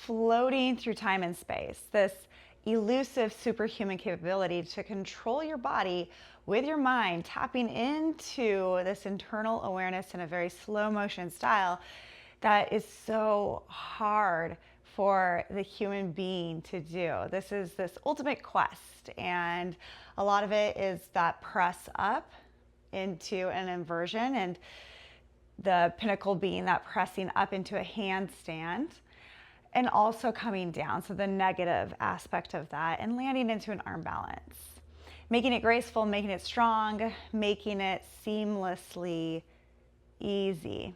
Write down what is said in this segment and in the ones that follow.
floating through time and space, this elusive superhuman capability to control your body with your mind, tapping into this internal awareness in a very slow motion style that is so hard for the human being to do. This is this ultimate quest, and a lot of it is that press up into an inversion, and the pinnacle being that pressing up into a handstand, and also coming down, so the negative aspect of that, and landing into an arm balance. Making it graceful, making it strong, making it seamlessly easy.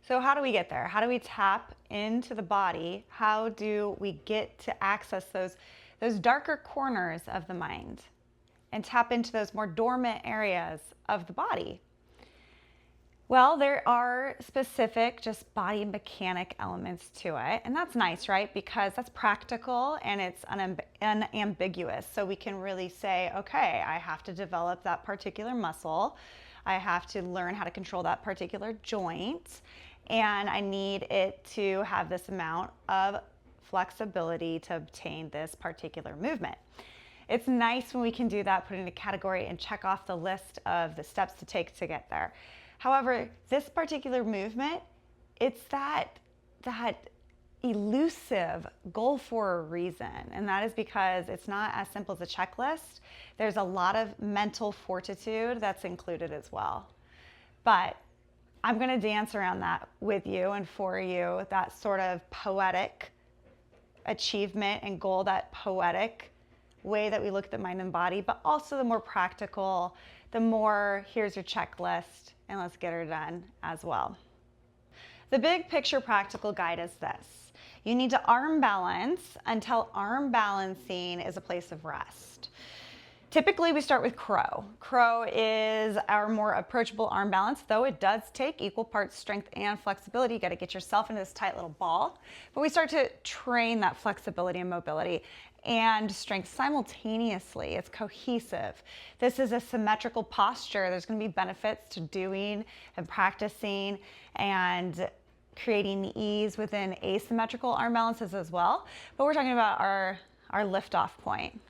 So how do we get there? How do we tap into the body? How do we get to access those darker corners of the mind and tap into those more dormant areas of the body? Well, there are specific just body mechanic elements to it, and that's nice, right? Because that's practical and it's unambiguous. So we can really say, okay, I have to develop that particular muscle. I have to learn how to control that particular joint, and I need it to have this amount of flexibility to obtain this particular movement. It's nice when we can do that, put it in a category and check off the list of the steps to take to get there. However, this particular movement, it's that elusive goal for a reason, and that is because it's not as simple as a checklist. There's a lot of mental fortitude that's included as well. But I'm going to dance around that with you and for you, that sort of poetic achievement and goal, that poetic way that we look at the mind and body, but also the more practical, the more here's your checklist and let's get her done as well. The big picture practical guide is this. You need to arm balance until arm balancing is a place of rest. Typically we start with crow. Crow is our more approachable arm balance, though it does take equal parts strength and flexibility. You got to get yourself into this tight little ball. But we start to train that flexibility and mobility and strength simultaneously. It's cohesive. This is a symmetrical posture. There's going to be benefits to doing and practicing and creating the ease within asymmetrical arm balances as well. But we're talking about our liftoff point.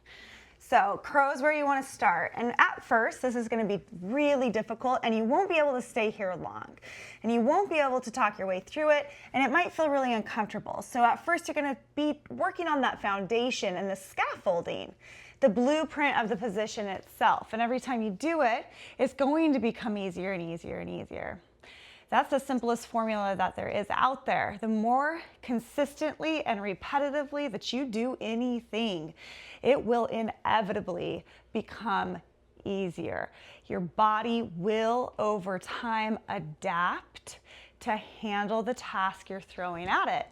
So crow is where you want to start. And at first, this is going to be really difficult and you won't be able to stay here long. And you won't be able to talk your way through it, and it might feel really uncomfortable. So at first, you're going to be working on that foundation and the scaffolding, the blueprint of the position itself. And every time you do it, it's going to become easier and easier and easier. That's the simplest formula that there is out there. The more consistently and repetitively that you do anything, it will inevitably become easier. Your body will, over time, adapt to handle the task you're throwing at it.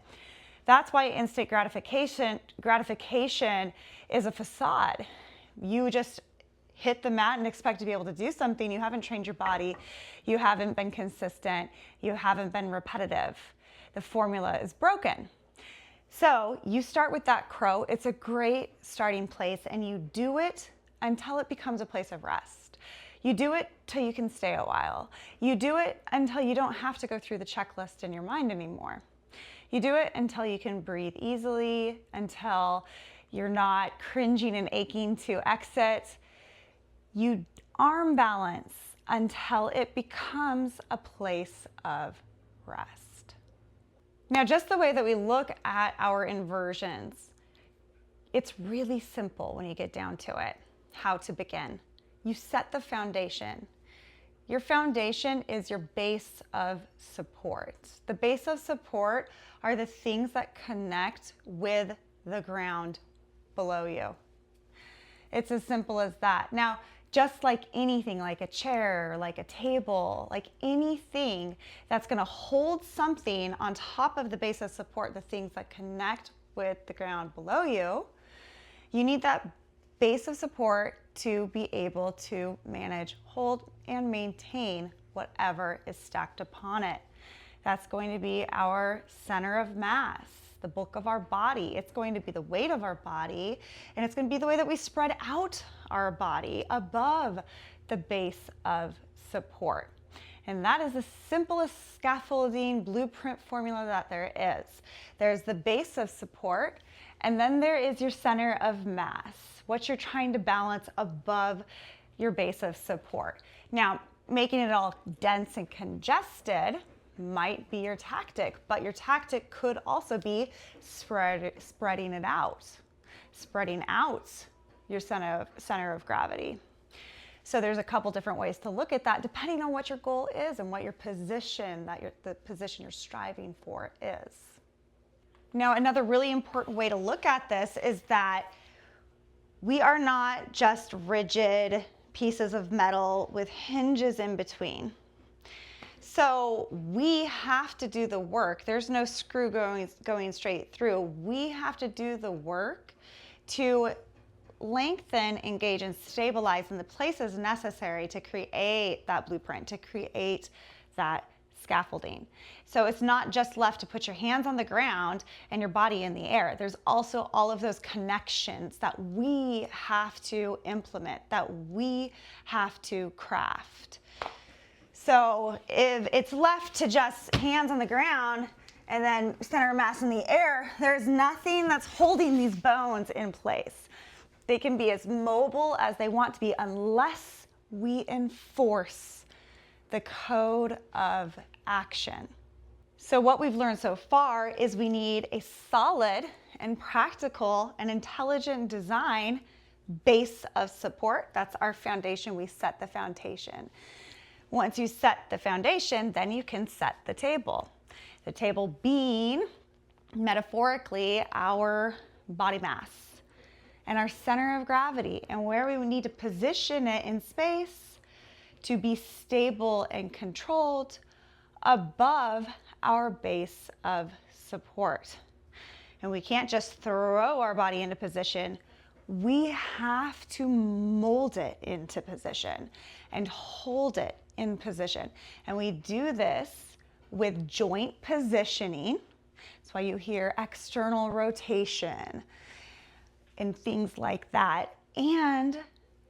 That's why instant gratification is a facade. You just hit the mat and expect to be able to do something. You haven't trained your body. You haven't been consistent. You haven't been repetitive. The formula is broken. So you start with that crow. It's a great starting place, and you do it until it becomes a place of rest. You do it till you can stay a while. You do it until you don't have to go through the checklist in your mind anymore. You do it until you can breathe easily, until you're not cringing and aching to exit. You arm balance until it becomes a place of rest. Now, just the way that we look at our inversions, it's really simple when you get down to it, how to begin. You set the foundation. Your foundation is your base of support. The base of support are the things that connect with the ground below you. It's as simple as that. Now, just like anything, like a chair, like a table, like anything that's going to hold something on top of the base of support, the things that connect with the ground below you, you need that base of support to be able to manage, hold, and maintain whatever is stacked upon it. That's going to be our center of mass, the bulk of our body. It's going to be the weight of our body, and it's going to be the way that we spread out our body above the base of support. And that is the simplest scaffolding blueprint formula that there is. There's the base of support, and then there is your center of mass, what you're trying to balance above your base of support. Now, making it all dense and congested might be your tactic, but your tactic could also be spreading it out, spreading out your center of gravity. So there's a couple different ways to look at that depending on what your goal is and what your position, the position you're striving for is. Now, another really important way to look at this is that we are not just rigid pieces of metal with hinges in between. So we have to do the work. There's no screw going straight through. We have to do the work to lengthen, engage, and stabilize in the places necessary to create that blueprint, to create that scaffolding. So it's not just left to put your hands on the ground and your body in the air. There's also all of those connections that we have to implement, that we have to craft. So if it's left to just hands on the ground and then center of mass in the air, there's nothing that's holding these bones in place. They can be as mobile as they want to be unless we enforce the code of action. So what we've learned so far is we need a solid and practical and intelligent design base of support. That's our foundation. We set the foundation. Once you set the foundation, then you can set the table. The table being metaphorically our body mass and our center of gravity and where we need to position it in space to be stable and controlled above our base of support. And we can't just throw our body into position. We have to mold it into position and hold it in position. And we do this with joint positioning. That's why you hear external rotation and things like that, and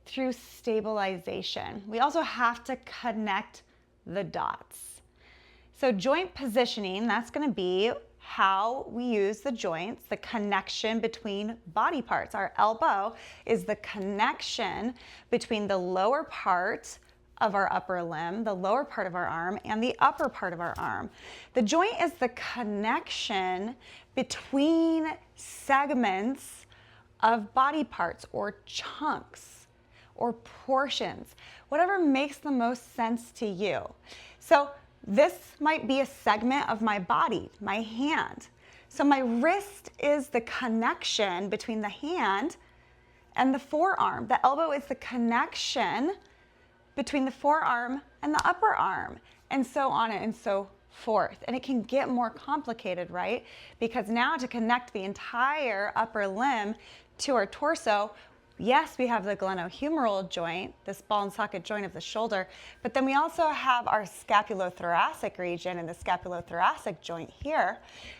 through stabilization. We also have to connect the dots. So joint positioning, that's going to be how we use the joints, the connection between body parts. Our elbow is the connection between the lower part of our upper limb, the lower part of our arm, and the upper part of our arm. The joint is the connection between segments of body parts or chunks or portions, whatever makes the most sense to you. So this might be a segment of my body, my hand. So my wrist is the connection between the hand and the forearm. The elbow is the connection between the forearm and the upper arm, and so on and so forth. And it can get more complicated, right? Because now to connect the entire upper limb to our torso, yes, we have the glenohumeral joint, this ball and socket joint of the shoulder, but then we also have our scapulothoracic region and the scapulothoracic joint here,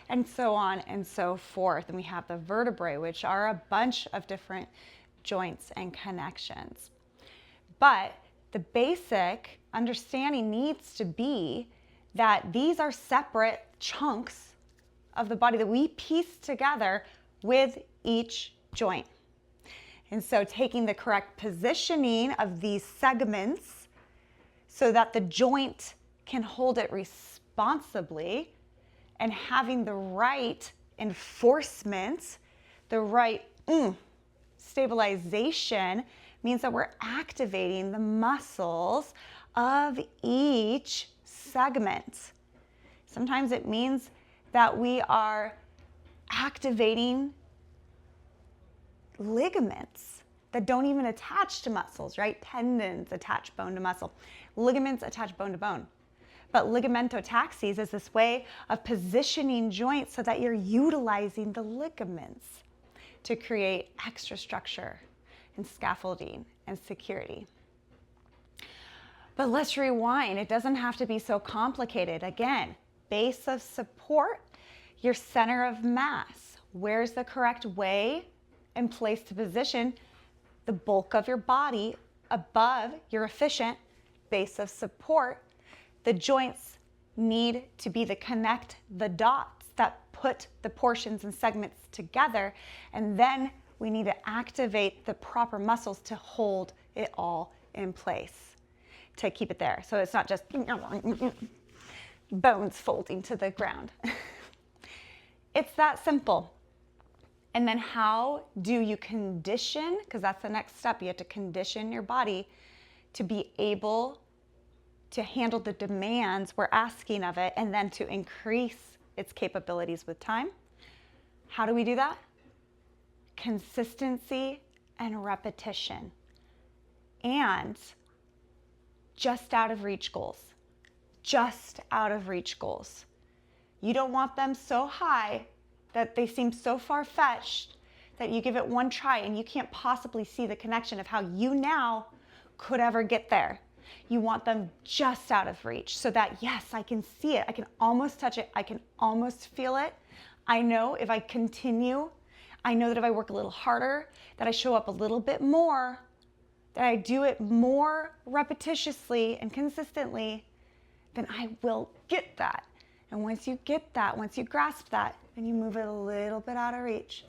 and so on and so forth. And we have the vertebrae, which are a bunch of different joints and connections. But the basic understanding needs to be that these are separate chunks of the body that we piece together with each joint. And so taking the correct positioning of these segments so that the joint can hold it responsibly, and having the right enforcement, the right stabilization, means that we're activating the muscles of each segment. Sometimes it means that we are activating ligaments that don't even attach to muscles, right? Tendons attach bone to muscle. Ligaments attach bone to bone. But ligamentotaxis is this way of positioning joints so that you're utilizing the ligaments to create extra structure and scaffolding and security. But let's rewind. It doesn't have to be so complicated. Again, base of support, your center of mass. Where's the correct way and place to position the bulk of your body above your efficient base of support The joints need to be connect the dots that put the portions and segments together, and then we need to activate the proper muscles to hold it all in place, to keep it there. So it's not just bones folding to the ground. It's that simple. And then how do you condition, because that's the next step, you have to condition your body to be able to handle the demands we're asking of it, and then to increase its capabilities with time. How do we do that? Consistency and repetition. And just out of reach goals. Just out of reach goals. You don't want them so high that they seem so far-fetched that you give it one try and you can't possibly see the connection of how you now could ever get there. You want them just out of reach so that, yes, I can see it. I can almost touch it. I can almost feel it. I know if I continue, I know that if I work a little harder, that I show up a little bit more, that I do it more repetitiously and consistently, then I will get that. And once you get that, once you grasp that, then you move it a little bit out of reach.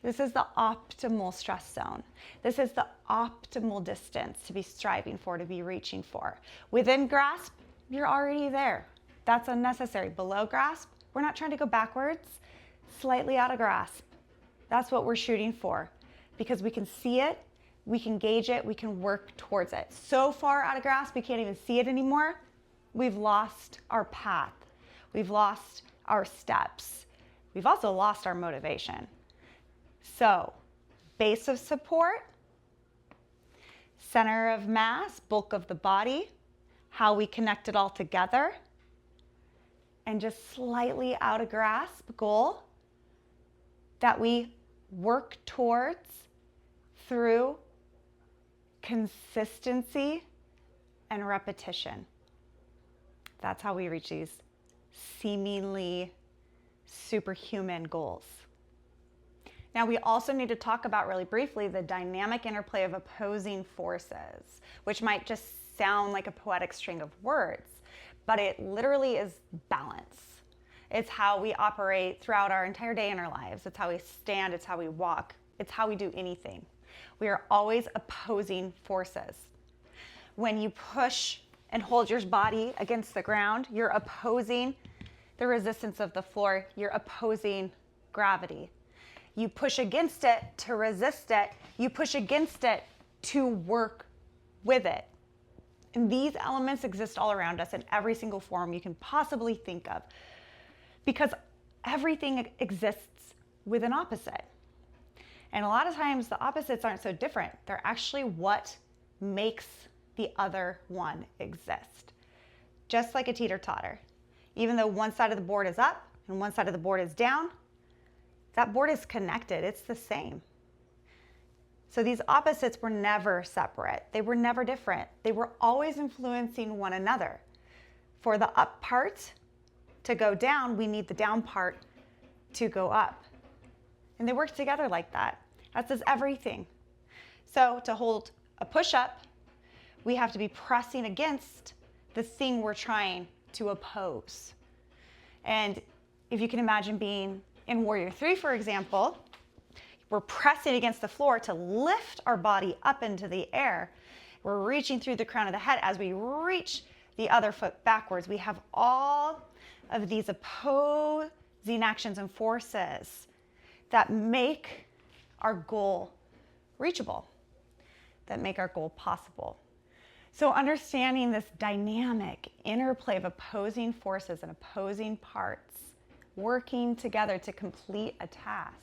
This is the optimal stress zone. This is the optimal distance to be striving for, to be reaching for. Within grasp, you're already there. That's unnecessary. Below grasp, we're not trying to go backwards, slightly out of grasp. That's what we're shooting for, because we can see it, we can gauge it, we can work towards it. So far out of grasp, we can't even see it anymore. We've lost our path. We've lost our steps. We've also lost our motivation. So, base of support, center of mass, bulk of the body, how we connect it all together, and just slightly out of grasp goal that we work towards through consistency and repetition. That's how we reach these seemingly superhuman goals. Now, we also need to talk about really briefly the dynamic interplay of opposing forces, which might just sound like a poetic string of words, but it literally is balance. It's how we operate throughout our entire day in our lives. It's how we stand, it's how we walk, it's how we do anything. We are always opposing forces. When you push and hold your body against the ground, you're opposing the resistance of the floor, you're opposing gravity. You push against it to resist it. You push against it to work with it. And these elements exist all around us in every single form you can possibly think of, because everything exists with an opposite. And a lot of times the opposites aren't so different. They're actually what makes the other one exist. Just like a teeter-totter. Even though one side of the board is up and one side of the board is down, that board is connected. It's the same. So these opposites were never separate. They were never different. They were always influencing one another. For the up part to go down, we need the down part to go up. And they work together like that. That's just everything. So to hold a push-up, we have to be pressing against the thing we're trying to oppose. And if you can imagine being in Warrior 3, for example, we're pressing against the floor to lift our body up into the air. We're reaching through the crown of the head. As we reach the other foot backwards, we have all of these opposing actions and forces that make our goal reachable, that make our goal possible. So understanding this dynamic interplay of opposing forces and opposing parts working together to complete a task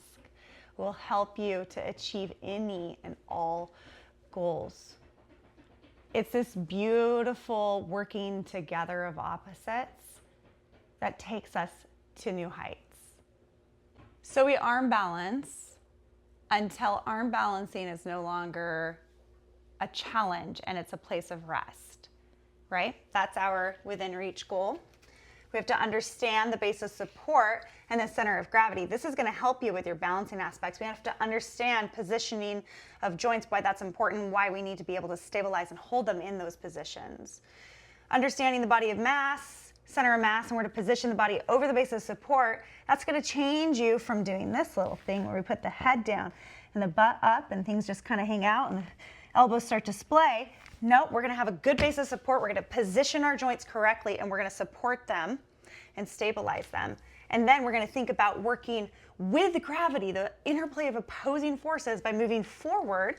will help you to achieve any and all goals. It's this beautiful working together of opposites that takes us to new heights. So we arm balance until arm balancing is no longer a challenge and it's a place of rest, right? That's our within reach goal. We have to understand the base of support and the center of gravity. This is going to help you with your balancing aspects. We have to understand positioning of joints, why that's important, why we need to be able to stabilize and hold them in those positions. understanding the body of mass, center of mass, and where to position the body over the base of support, that's going to change you from doing this little thing where we put the head down and the butt up and things just kind of hang out and the elbows start to splay. Nope, we're going to have a good base of support. We're going to position our joints correctly and we're going to support them and stabilize them. And then we're going to think about working with gravity, the interplay of opposing forces by moving forward.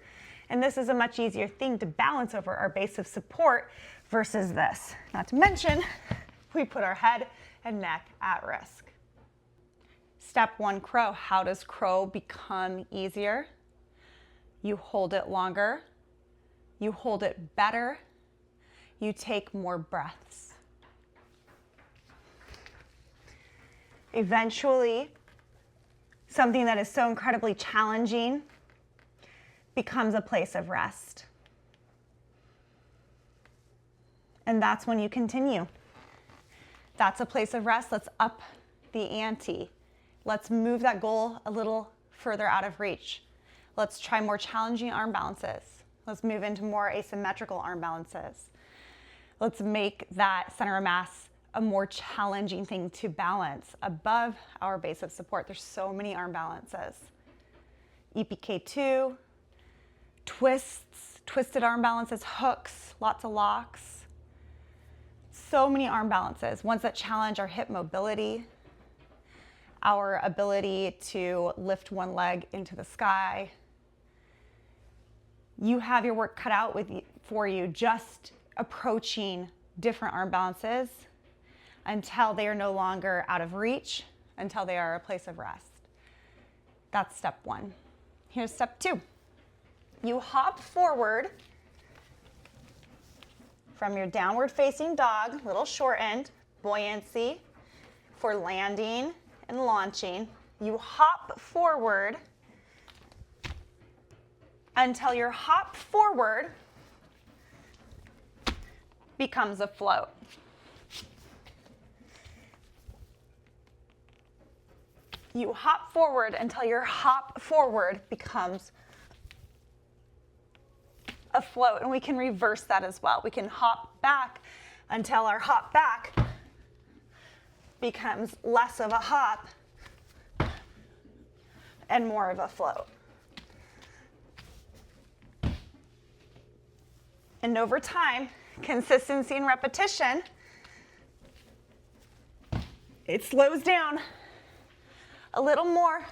And this is a much easier thing to balance over our base of support versus this. Not to mention, we put our head and neck at risk. Step 1, crow. How does crow become easier? You hold it longer. You hold it better. You take more breaths. Eventually, something that is so incredibly challenging becomes a place of rest. And that's when you continue. That's a place of rest. Let's up the ante. Let's move that goal a little further out of reach. Let's try more challenging arm balances. Let's move into more asymmetrical arm balances. Let's make that center of mass a more challenging thing to balance above our base of support. There's so many arm balances. EPK2, twists, twisted arm balances, hooks, lots of locks. So many arm balances, ones that challenge our hip mobility, our ability to lift one leg into the sky. You have your work cut out for you just approaching different arm balances until they are no longer out of reach, until they are a place of rest. That's step 1. Here's step 2. You hop forward from your downward facing dog, little short end, buoyancy for landing and launching. You hop forward until your hop forward becomes a float. You hop forward until your hop forward becomes a float, and we can reverse that as well. We can hop back until our hop back becomes less of a hop and more of a float. And over time, consistency and repetition, it slows down a little more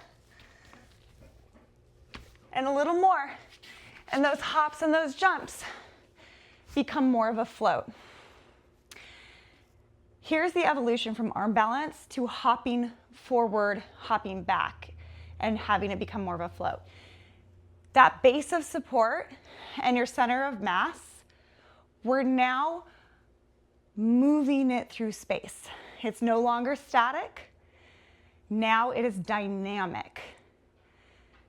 and a little more. And those hops and those jumps become more of a float. Here's the evolution from arm balance to hopping forward, hopping back, and having it become more of a float. That base of support and your center of mass, we're now moving it through space. It's no longer static. Now it is dynamic.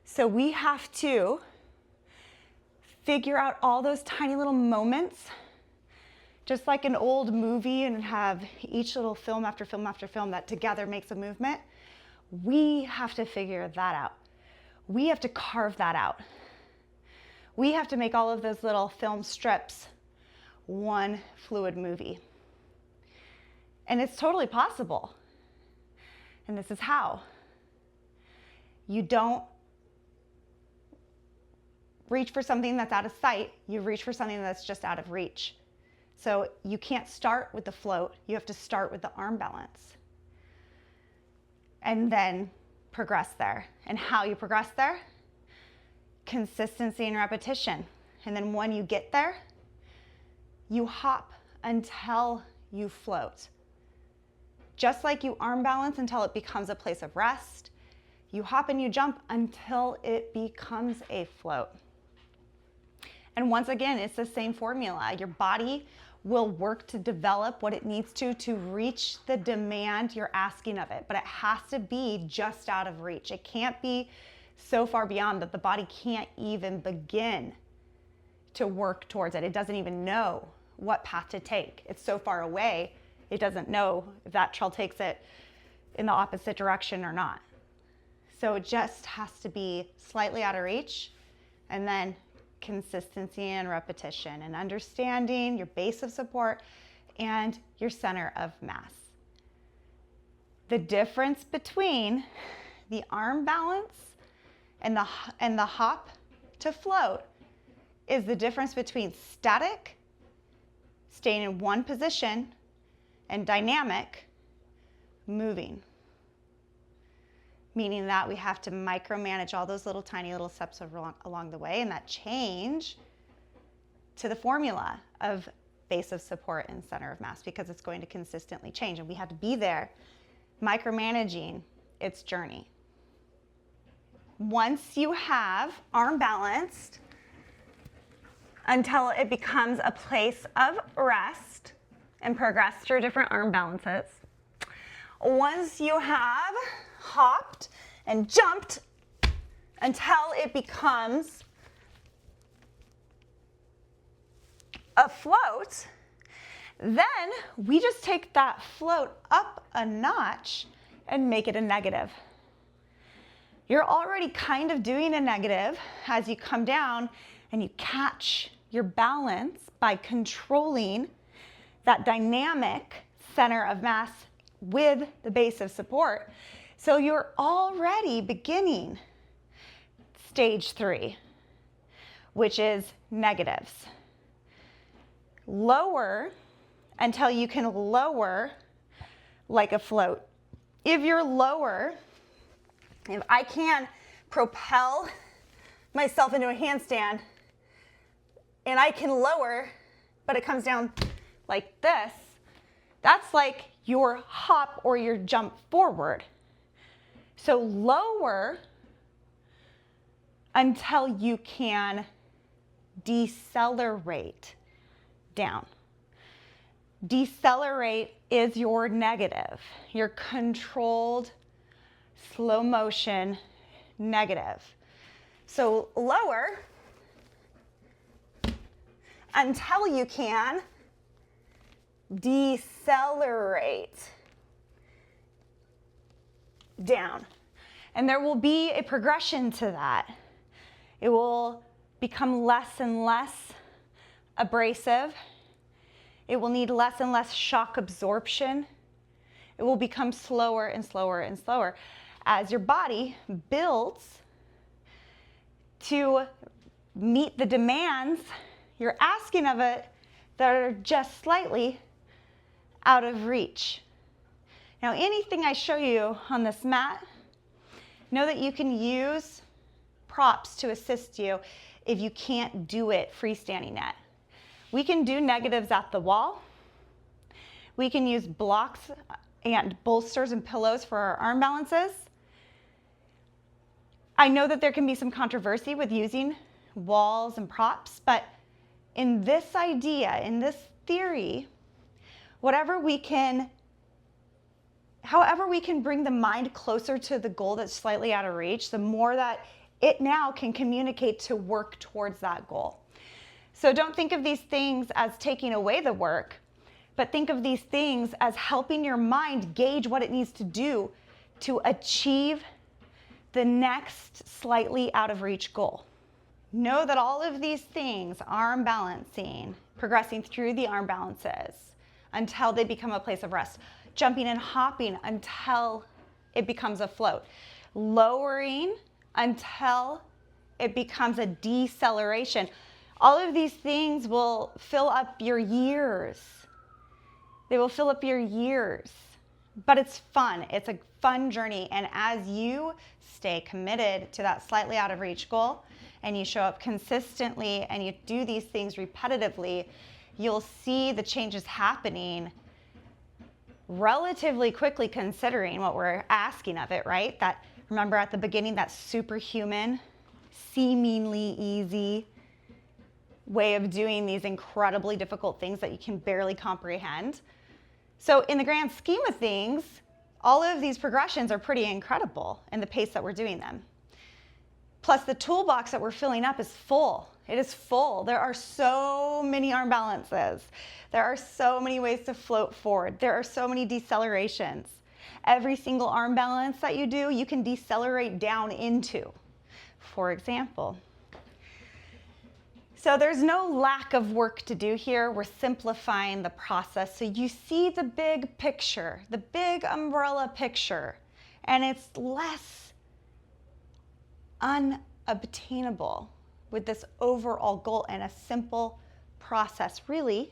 So we have to figure out all those tiny little moments, just like an old movie, and have each little film after film after film that together makes a movement. We have to figure that out. We have to carve that out. We have to make all of those little film strips one fluid movie. And it's totally possible. And this is how. You don't reach for something that's out of sight. You reach for something that's just out of reach. So you can't start with the float. You have to start with the arm balance. And then progress there. And how you progress there? Consistency and repetition. And then when you get there, you hop until you float. Just like you arm balance until it becomes a place of rest, you hop and you jump until it becomes a float. And once again, it's the same formula. Your body will work to develop what it needs to reach the demand you're asking of it, but it has to be just out of reach. It can't be so far beyond that the body can't even begin to work towards it. It doesn't even know what path to take. It's so far away, it doesn't know if that trail takes it in the opposite direction or not. So it just has to be slightly out of reach, and then consistency and repetition and understanding your base of support and your center of mass. The difference between the arm balance and the hop to float is the difference between static, staying in one position, and dynamic, moving. Meaning that we have to micromanage all those little tiny little steps along the way, and that change to the formula of base of support and center of mass, because it's going to consistently change, and we have to be there micromanaging its journey. Once you have arm balanced until it becomes a place of rest and progress through different arm balances. Once you have hopped and jumped until it becomes a float, then we just take that float up a notch and make it a negative. You're already kind of doing a negative as you come down and you catch your balance by controlling that dynamic center of mass with the base of support. So you're already beginning stage 3, which is negatives. Lower until you can lower like a float. If you're lower, if I can propel myself into a handstand and I can lower, but it comes down like this, that's like your hop or your jump forward. So lower until you can decelerate down. Decelerate is your negative, your controlled, slow motion negative. So lower until you can decelerate down. And there will be a progression to that. It will become less and less abrasive. It will need less and less shock absorption. It will become slower and slower and slower as your body builds to meet the demands you're asking of it that are just slightly out of reach. Now, anything I show you on this mat, know that you can use props to assist you if you can't do it freestanding yet. We can do negatives at the wall. We can use blocks and bolsters and pillows for our arm balances. I know that there can be some controversy with using walls and props, but in this idea, in this theory, however we can bring the mind closer to the goal that's slightly out of reach, the more that it now can communicate to work towards that goal. So don't think of these things as taking away the work, but think of these things as helping your mind gauge what it needs to do to achieve the next slightly out of reach goal. Know that all of these things, arm balancing, progressing through the arm balances until they become a place of rest, jumping and hopping until it becomes a float, lowering until it becomes a deceleration. All of these things will fill up your years. They will fill up your years, but it's fun. It's a fun journey. And as you stay committed to that slightly out of reach goal and you show up consistently and you do these things repetitively, you'll see the changes happening relatively quickly, considering what we're asking of it, right? That, remember at the beginning, that superhuman, seemingly easy way of doing these incredibly difficult things that you can barely comprehend. So in the grand scheme of things, all of these progressions are pretty incredible in the pace that we're doing them. Plus the toolbox that we're filling up is full. It is full. There are so many arm balances. There are so many ways to float forward. There are so many decelerations. Every single arm balance that you do, you can decelerate down into. For example, So there's no lack of work to do here. We're simplifying the process so you see the big picture, the big umbrella picture, and it's less unobtainable with this overall goal and a simple process, really,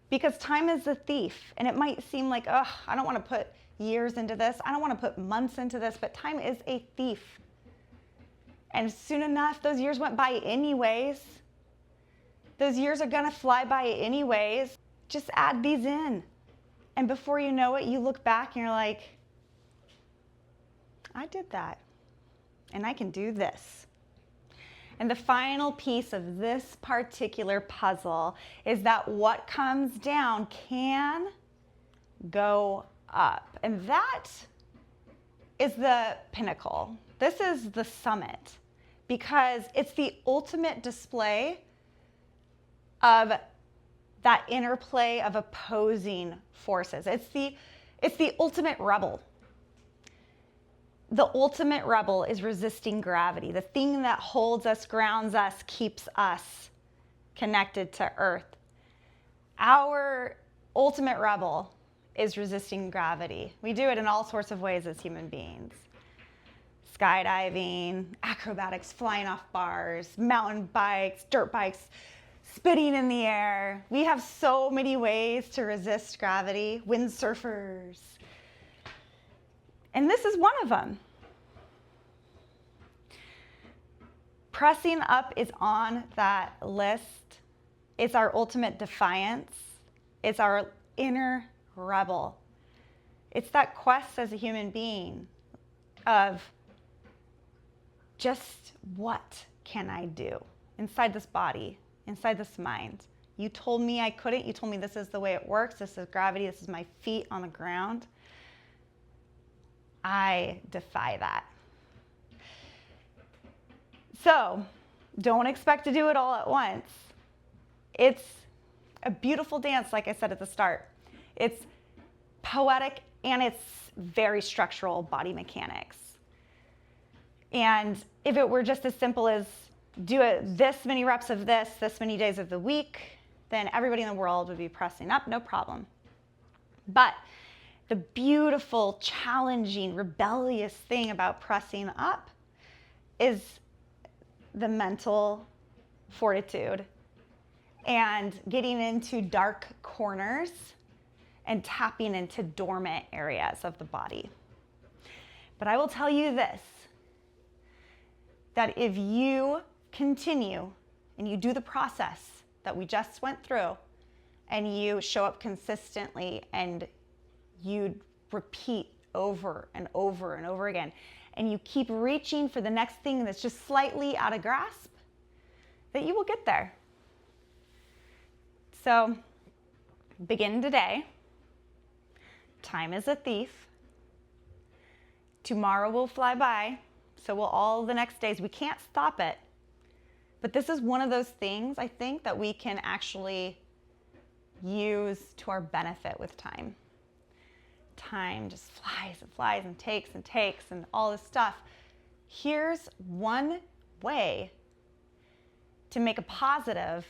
because time is a thief, and it might seem like, oh, I don't want to put years into this, I don't want to put months into this, but time is a thief. And soon enough, those years went by anyways. Those years are gonna fly by anyways. Just add these in. And before you know it, you look back and you're like, I did that, and I can do this. And the final piece of this particular puzzle is that what comes down can go up. And that is the pinnacle. This is the summit, because it's the ultimate display of that interplay of opposing forces. It's the ultimate rebel. The ultimate rebel is resisting gravity. The thing that holds us, grounds us, keeps us connected to Earth. Our ultimate rebel is resisting gravity. We do it in all sorts of ways as human beings. Skydiving, acrobatics, flying off bars, mountain bikes, dirt bikes, spitting in the air. We have so many ways to resist gravity. Windsurfers. And this is one of them. Pressing up is on that list. It's our ultimate defiance. It's our inner rebel. It's that quest as a human being of just what can I do inside this body, inside this mind. You told me I couldn't. You told me this is the way it works. This is gravity. This is my feet on the ground. I defy that. So don't expect to do it all at once. It's a beautiful dance, like I said at the start. It's poetic and it's very structural body mechanics. And if it were just as simple as do it this many reps of this many days of the week, then everybody in the world would be pressing up, no problem. But the beautiful, challenging, rebellious thing about pressing up is the mental fortitude and getting into dark corners and tapping into dormant areas of the body. But I will tell you this, that if you continue and you do the process that we just went through and you show up consistently and you repeat over and over and over again, and you keep reaching for the next thing that's just slightly out of grasp, that you will get there. So begin today. Time is a thief. Tomorrow will fly by. So will all the next days. We can't stop it. But this is one of those things, I think, that we can actually use to our benefit with time. Time just flies and flies and takes and all this stuff. Here's one way to make a positive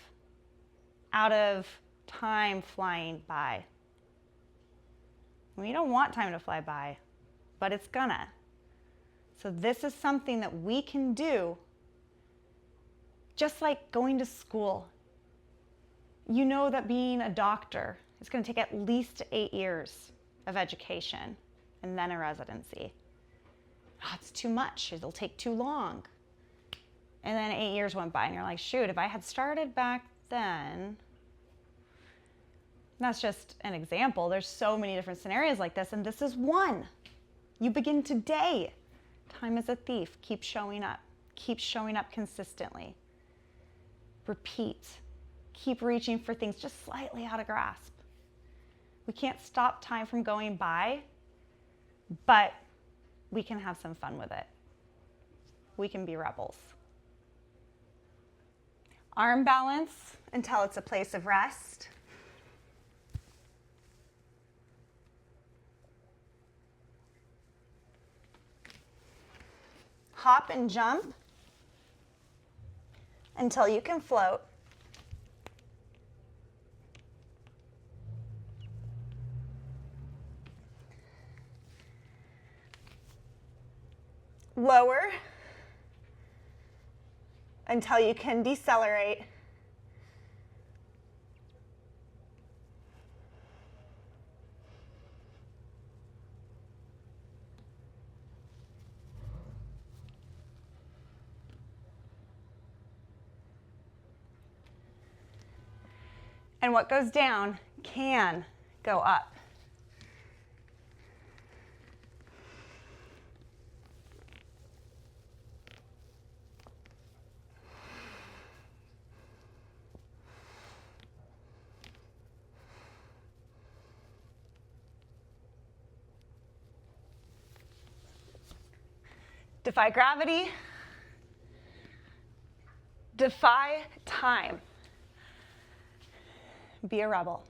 out of time flying by. We don't want time to fly by, but it's gonna. So this is something that we can do, just like going to school. You know that being a doctor is going to take at least 8 years of education and then a residency. Oh, it's too much. It'll take too long. And then 8 years went by and you're like, shoot, if I had started back then. That's just an example. There's so many different scenarios like this, and this is one. You begin today. Time is a thief. Keep showing up. Keep showing up consistently. Repeat. Keep reaching for things just slightly out of grasp. We can't stop time from going by, but we can have some fun with it. We can be rebels. Arm balance until it's a place of rest. Hop and jump until you can float. Lower until you can decelerate. And what goes down can go up. Defy gravity. Defy time. Be a rebel.